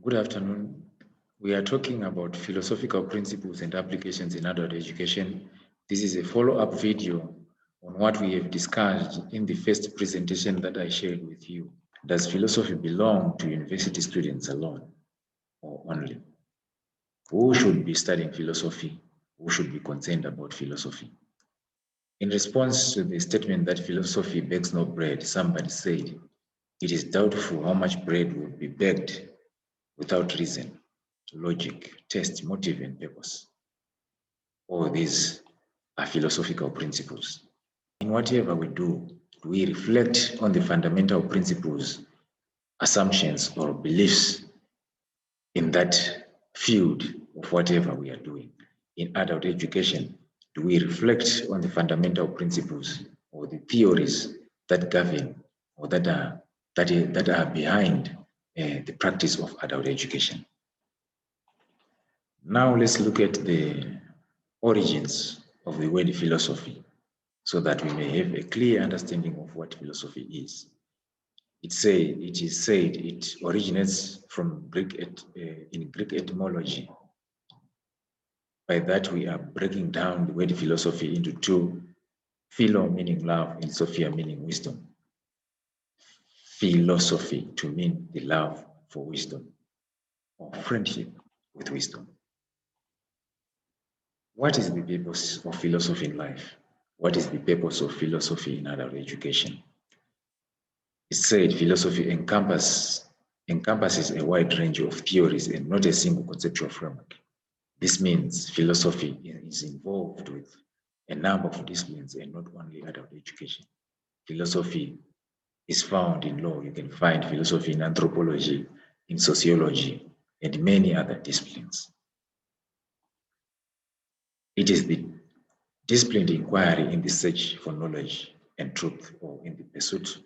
Good afternoon. We are talking about philosophical principles and applications in adult education. This is a follow-up video on what we have discussed in the first presentation that I shared with you. Does philosophy belong to university students alone or only? Who should be studying philosophy? Who should be concerned about philosophy? In response to the statement that philosophy bakes no bread, somebody said, it is doubtful how much bread would be baked without reason, logic, taste, motive, and purpose. All these are philosophical principles. In whatever we do we reflect on the fundamental principles, assumptions, or beliefs in that field of whatever we are doing? In adult education, do we reflect on the fundamental principles or the theories that govern or that are behind the practice of adult education? Now let's look at the origins of the word philosophy so that we may have a clear understanding of what philosophy is. It is said it originates from in Greek etymology. By that, we are breaking down the word philosophy into two: philo meaning love and sophia meaning wisdom. Philosophy to mean the love for wisdom or friendship with wisdom. What is the purpose of philosophy in life? What is the purpose of philosophy in adult education? It's said philosophy encompasses a wide range of theories and not a single conceptual framework. This means philosophy is involved with a number of disciplines and not only adult education. Philosophy is found in law. You can find philosophy in anthropology, in sociology, and many other disciplines. It is the disciplined inquiry in the search for knowledge and truth, or in the pursuit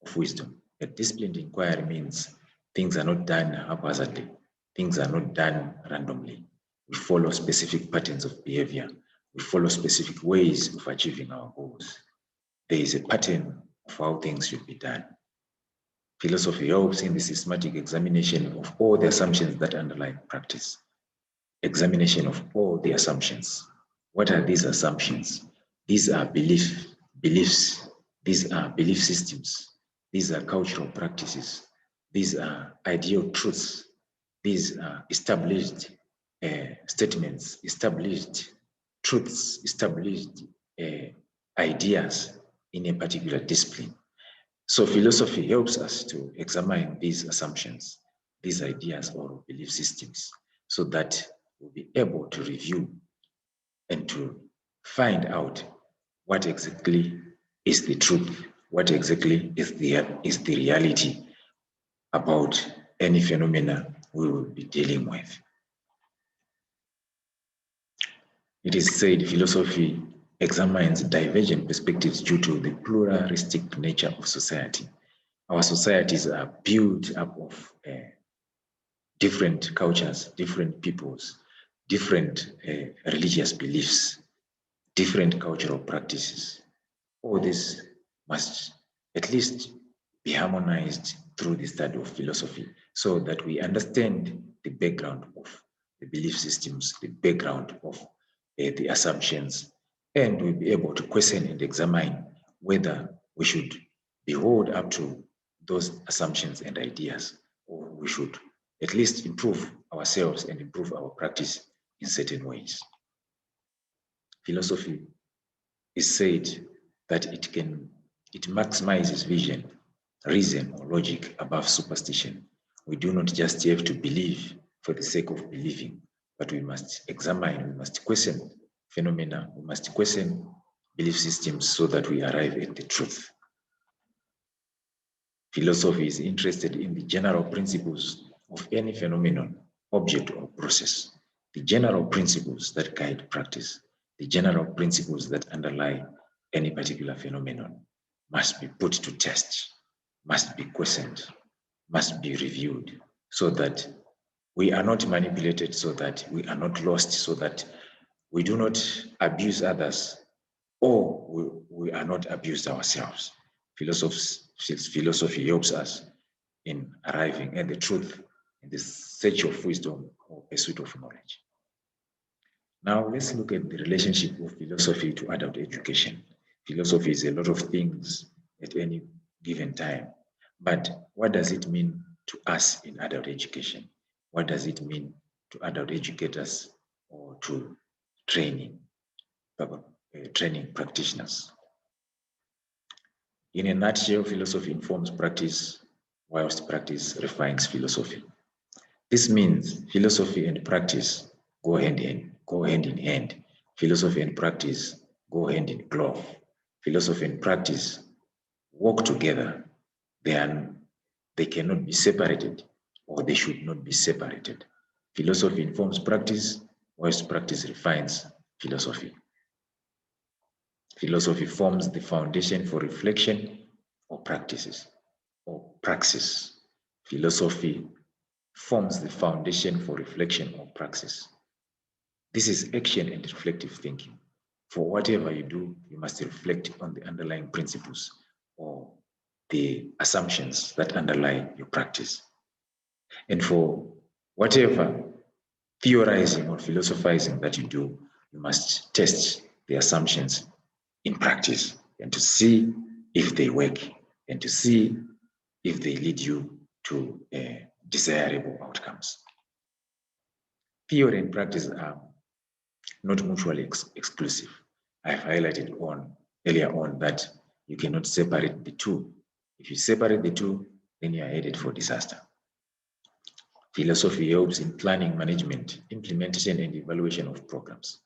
of wisdom. A disciplined inquiry means things are not done haphazardly. Things are not done randomly. We follow specific patterns of behavior. We follow specific ways of achieving our goals. There is a pattern of how things should be done. Philosophy helps in the systematic examination of all the assumptions that underlie practice. Examination of all the assumptions. What are these assumptions? These are beliefs. These are belief systems. These are cultural practices. These are ideal truths. These are established statements, established truths, established ideas in a particular discipline. So philosophy helps us to examine these assumptions, these ideas or belief systems, so that we'll be able to review and to find out what exactly is the truth, what exactly is the reality about any phenomena we will be dealing with. It is said philosophy examines divergent perspectives due to the pluralistic nature of society. Our societies are built up of different cultures, different peoples, different religious beliefs, different cultural practices. All this must at least be harmonized through the study of philosophy so that we understand the background of the belief systems, the background of the assumptions, and we'll be able to question and examine whether we should be held up to those assumptions and ideas, or we should at least improve ourselves and improve our practice in certain ways. Philosophy is said that it maximizes vision, reason, or logic above superstition. We do not just have to believe for the sake of believing, but we must examine, we must question phenomena, we must question belief systems so that we arrive at the truth. Philosophy is interested in the general principles of any phenomenon, object, or process. The general principles that guide practice, the general principles that underlie any particular phenomenon must be put to test, must be questioned, must be reviewed, so that we are not manipulated, so that we are not lost, so that we do not abuse others, or we are not abused ourselves. Philosophy helps us in arriving at the truth in the search of wisdom or pursuit of knowledge. Now let's look at the relationship of philosophy to adult education. Philosophy is a lot of things at any given time, but what does it mean to us in adult education? What does it mean to adult educators or to training practitioners? In a nutshell, philosophy informs practice, whilst practice refines philosophy. This means philosophy and practice go hand in hand. Philosophy and practice go hand in glove. Philosophy and practice work together. They cannot be separated, or they should not be separated. Philosophy informs practice, whilst practice refines philosophy. Philosophy forms the foundation for reflection or practices, or praxis. Philosophy forms the foundation for reflection or praxis. This is action and reflective thinking. For whatever you do, you must reflect on the underlying principles or the assumptions that underlie your practice. And for whatever theorizing or philosophizing that you do, you must test the assumptions in practice and to see if they work and to see if they lead you to desirable outcomes. Theory and practice are not mutually exclusive. I've highlighted earlier on that you cannot separate the two. If you separate the two, then you are headed for disaster. Philosophy helps in planning, management, implementation, and evaluation of programs.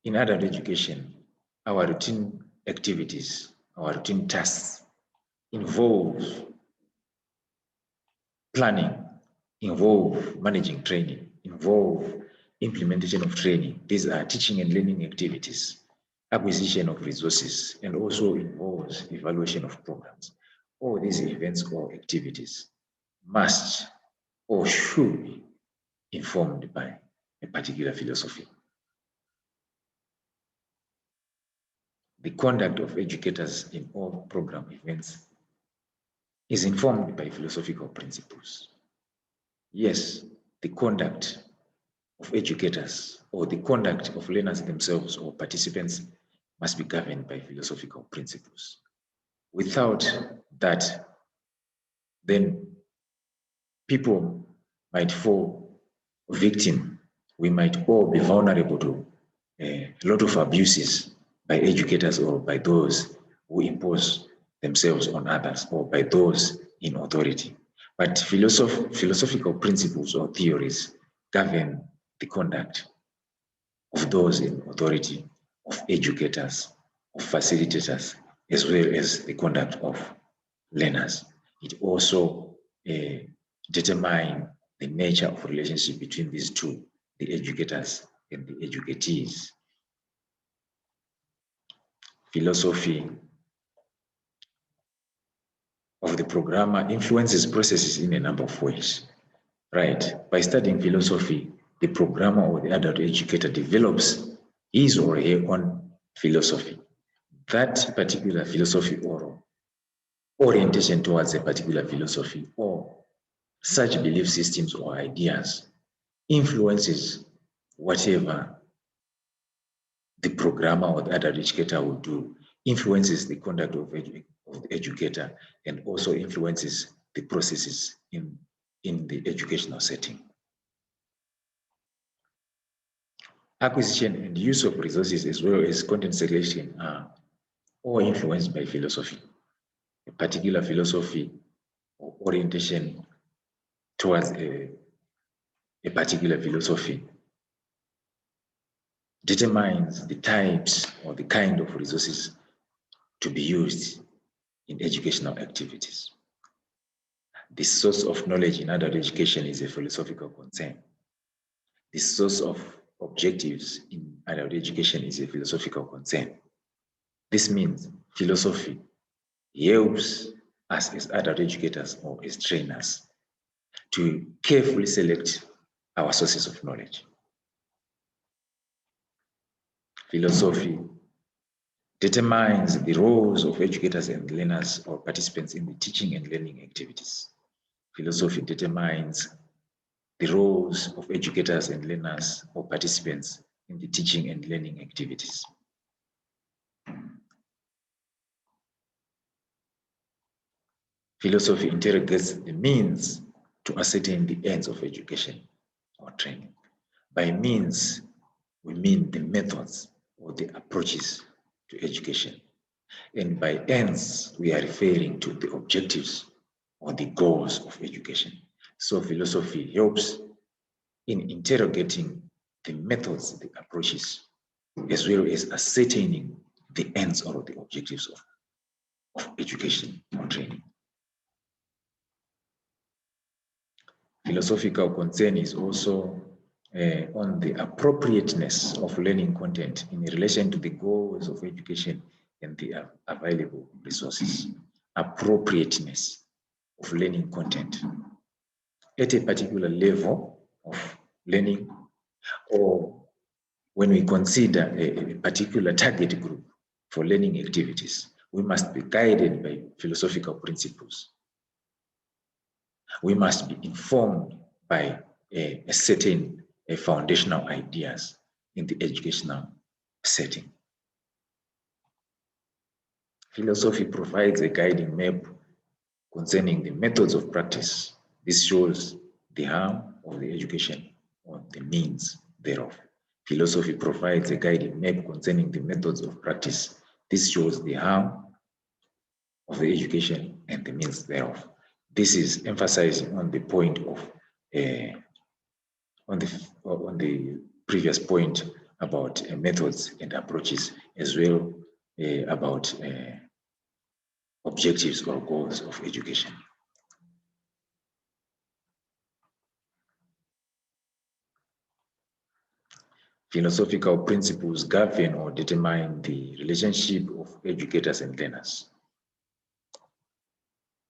In adult education, our routine activities, our routine tasks involve planning, involve managing training, involve implementation of training. These are teaching and learning activities, acquisition of resources, and also involves evaluation of programs. All these events or activities must or should be informed by a particular philosophy. The conduct of educators in all program events is informed by philosophical principles. Yes, the conduct of educators or the conduct of learners themselves or participants must be governed by philosophical principles. Without that, then people might fall victim. We might all be vulnerable to a lot of abuses by educators or by those who impose themselves on others or by those in authority. But philosophical principles or theories govern the conduct of those in authority, of educators, of facilitators, as well as the conduct of learners. It also determines the nature of relationship between these two, the educators and the educatees. Philosophy of the programmer influences processes in a number of ways, right? By studying philosophy, the programmer or the adult educator develops his or her own philosophy. That particular philosophy or orientation towards a particular philosophy or such belief systems or ideas influences whatever the programmer or the adult educator will do, influences the conduct of the educator, and also influences the processes in the educational setting. Acquisition and use of resources as well as content selection are all influenced by philosophy. A particular philosophy or orientation towards a particular philosophy determines the types or the kind of resources to be used in educational activities. The source of knowledge in adult education is a philosophical concern. The source of objectives in adult education is a philosophical concern. This means philosophy helps us as adult educators or as trainers to carefully select our sources of knowledge. Philosophy determines the roles of educators and learners or participants in the teaching and learning activities. philosophy determines the roles of educators and learners or participants in the teaching and learning activities. Philosophy interrogates the means to ascertain the ends of education or training. By means, we mean the methods or the approaches to education. And by ends, we are referring to the objectives or the goals of education. So philosophy helps in interrogating the methods, the approaches, as well as ascertaining the ends or the objectives of education or training. Philosophical concern is also on the appropriateness of learning content in relation to the goals of education and the available resources. Appropriateness of learning content at a particular level of learning, or when we consider a particular target group for learning activities, we must be guided by philosophical principles. We must be informed by a certain foundational ideas in the educational setting. Philosophy provides a guiding map concerning the methods of practice. This shows the harm of the education or the means thereof. Philosophy provides a guiding map concerning the methods of practice. This shows the harm of the education and the means thereof. This is emphasizing on the point of on the previous point about methods and approaches, as well about objectives or goals of education. Philosophical principles govern or determine the relationship of educators and learners.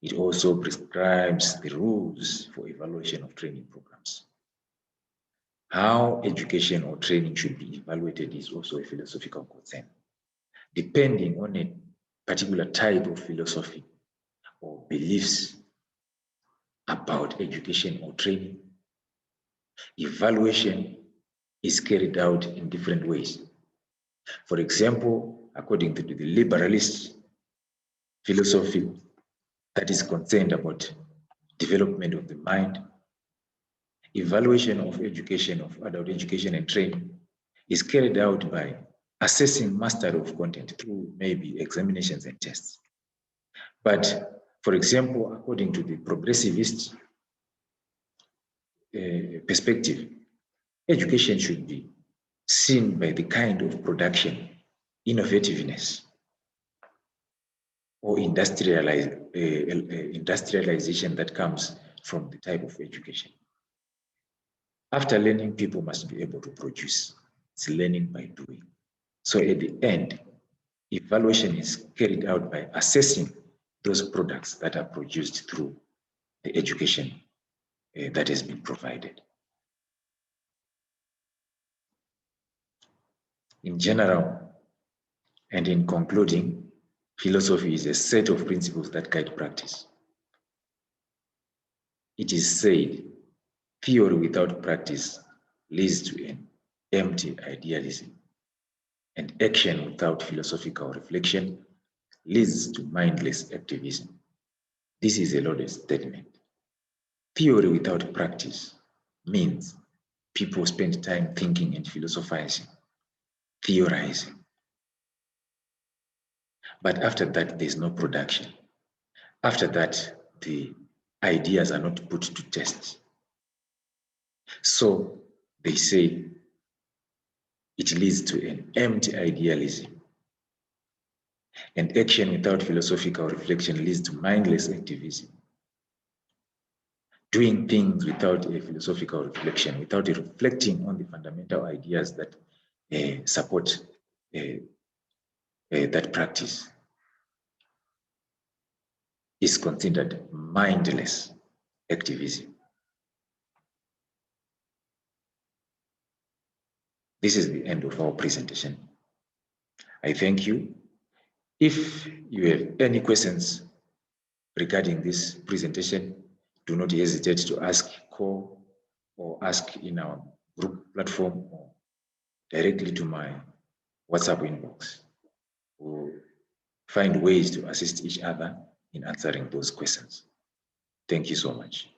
It also prescribes the rules for evaluation of training programs. How education or training should be evaluated is also a philosophical concern. Depending on a particular type of philosophy or beliefs about education or training, evaluation is carried out in different ways. For example, according to the liberalist philosophy that is concerned about development of the mind, evaluation of education, of adult education and training is carried out by assessing mastery of content through maybe examinations and tests. But for example, according to the progressivist perspective, education should be seen by the kind of production, innovativeness, or industrialization that comes from the type of education. After learning, people must be able to produce. It's learning by doing. So at the end, evaluation is carried out by assessing those products that are produced through the education that has been provided. In general, and in concluding, philosophy is a set of principles that guide practice. It is said, theory without practice leads to an empty idealism, and action without philosophical reflection leads to mindless activism. This is a loaded statement. Theory without practice means people spend time thinking and philosophizing, theorizing. But after that, there's no production. After that, the ideas are not put to test. So they say it leads to an empty idealism. And action without philosophical reflection leads to mindless activism. Doing things without a philosophical reflection, without reflecting on the fundamental ideas that support that practice, is considered mindless activism. This is the end of our presentation. I thank you. If you have any questions regarding this presentation, do not hesitate to ask CORE or ask in our group platform or directly to my WhatsApp inbox. We'll find ways to assist each other in answering those questions. Thank you so much.